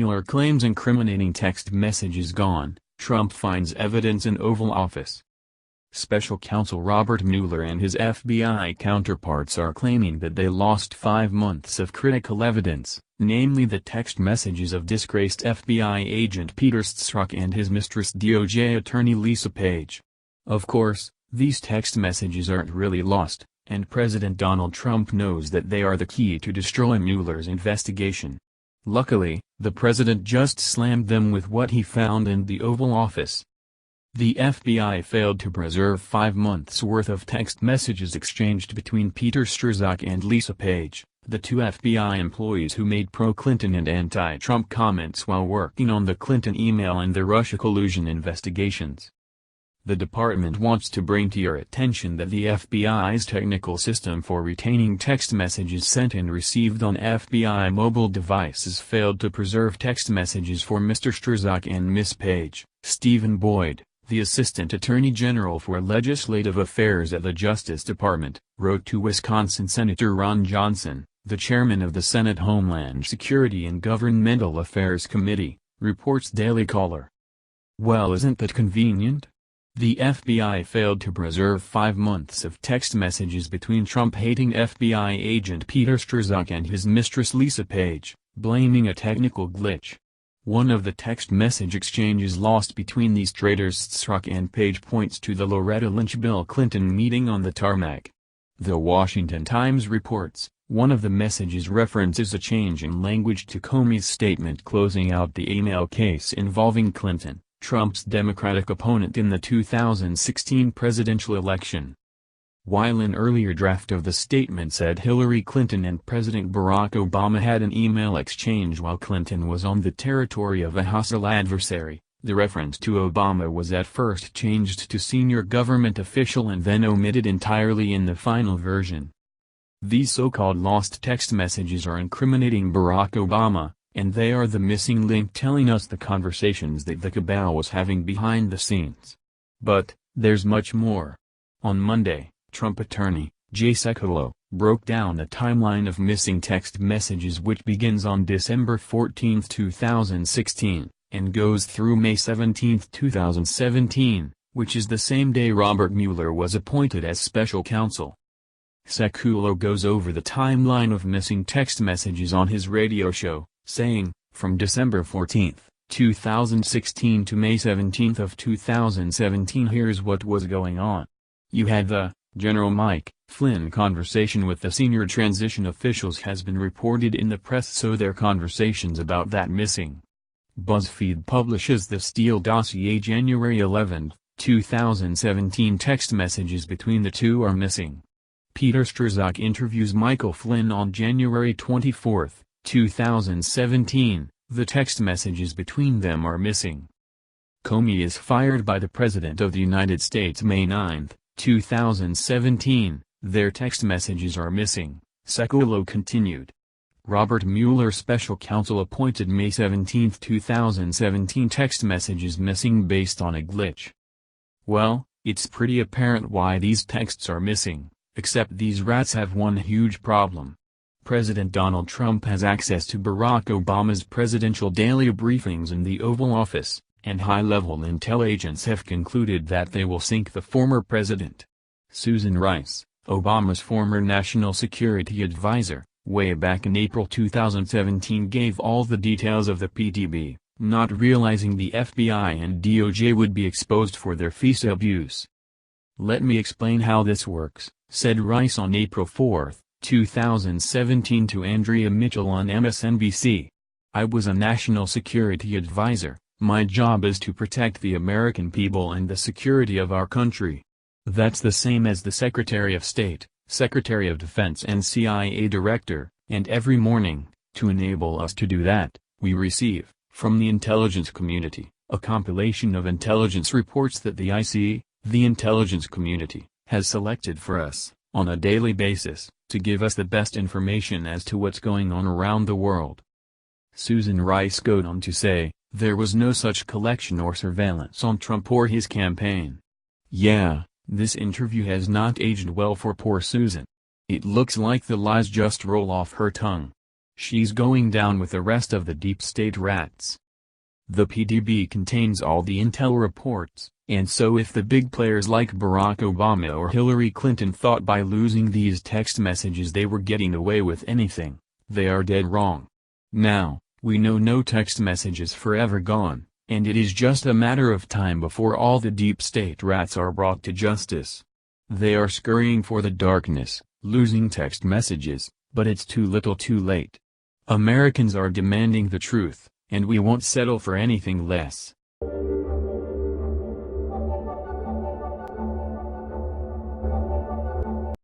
Mueller claims incriminating text messages gone, Trump finds evidence in Oval Office. Special counsel Robert Mueller and his FBI counterparts are claiming that they lost 5 months of critical evidence, namely the text messages of disgraced FBI agent Peter Strzok and his mistress DOJ attorney Lisa Page. Of course, these text messages aren't really lost, and President Donald Trump knows that they are the key to destroy Mueller's investigation. Luckily, the president just slammed them with what he found in the Oval Office. The FBI failed to preserve 5 months' worth of text messages exchanged between Peter Strzok and Lisa Page, the two FBI employees who made pro-Clinton and anti-Trump comments while working on the Clinton email and the Russia collusion investigations. The department wants to bring to your attention that the FBI's technical system for retaining text messages sent and received on FBI mobile devices failed to preserve text messages for Mr. Strzok and Ms. Page. Stephen Boyd, the Assistant Attorney General for Legislative Affairs at the Justice Department, wrote to Wisconsin Senator Ron Johnson, the chairman of the Senate Homeland Security and Governmental Affairs Committee, reports Daily Caller. Well, isn't that convenient? The FBI failed to preserve 5 months of text messages between Trump-hating FBI agent Peter Strzok and his mistress Lisa Page, blaming a technical glitch. One of the text message exchanges lost between these traitors Strzok and Page points to the Loretta Lynch-Bill Clinton meeting on the tarmac. The Washington Times reports, one of the messages references a change in language to Comey's statement closing out the email case involving Clinton, Trump's Democratic opponent in the 2016 presidential election. While an earlier draft of the statement said Hillary Clinton and President Barack Obama had an email exchange while Clinton was on the territory of a hostile adversary, the reference to Obama was at first changed to senior government official and then omitted entirely in the final version. These so-called lost text messages are incriminating Barack Obama, and they are the missing link telling us the conversations that the cabal was having behind the scenes. But, there's much more. On Monday, Trump attorney, Jay Sekulow, broke down a timeline of missing text messages which begins on December 14, 2016, and goes through May 17, 2017, which is the same day Robert Mueller was appointed as special counsel. Sekulow goes over the timeline of missing text messages on his radio show, saying, from December 14, 2016 to May 17 of 2017 here's what was going on. You had the General Mike Flynn conversation with the senior transition officials has been reported in the press, so their conversations about that missing. BuzzFeed publishes the Steele dossier January 11, 2017 text messages between the two are missing. Peter Strzok interviews Michael Flynn on January 24, 2017, the text messages between them are missing. Comey is fired by the President of the United States May 9, 2017, their text messages are missing, Sekulow continued. Robert Mueller special counsel appointed May 17, 2017 text messages missing based on a glitch. Well, it's pretty apparent why these texts are missing, except these rats have one huge problem. President Donald Trump has access to Barack Obama's presidential daily briefings in the Oval Office, and high-level intel agents have concluded that they will sink the former president. Susan Rice, Obama's former national security advisor, way back in April 2017 gave all the details of the PTB, not realizing the FBI and DOJ would be exposed for their FISA abuse. Let me explain how this works, said Rice on April 4, 2017 to Andrea Mitchell on MSNBC. I was a national security advisor. My job is to protect the American people and the security of our country. That's the same as the Secretary of State, Secretary of Defense and CIA Director, and every morning, to enable us to do that, we receive, from the intelligence community, a compilation of intelligence reports that the IC, the intelligence community, has selected for us, on a daily basis, to give us the best information as to what's going on around the world. Susan Rice goes on to say, there was no such collection or surveillance on Trump or his campaign. Yeah, this interview has not aged well for poor Susan. It looks like the lies just roll off her tongue. She's going down with the rest of the deep state rats. The PDB contains all the intel reports, and so if the big players like Barack Obama or Hillary Clinton thought by losing these text messages they were getting away with anything, they are dead wrong. Now, we know no text message is forever gone, and it is just a matter of time before all the deep state rats are brought to justice. They are scurrying for the darkness, losing text messages, but it's too little too late. Americans are demanding the truth, and we won't settle for anything less.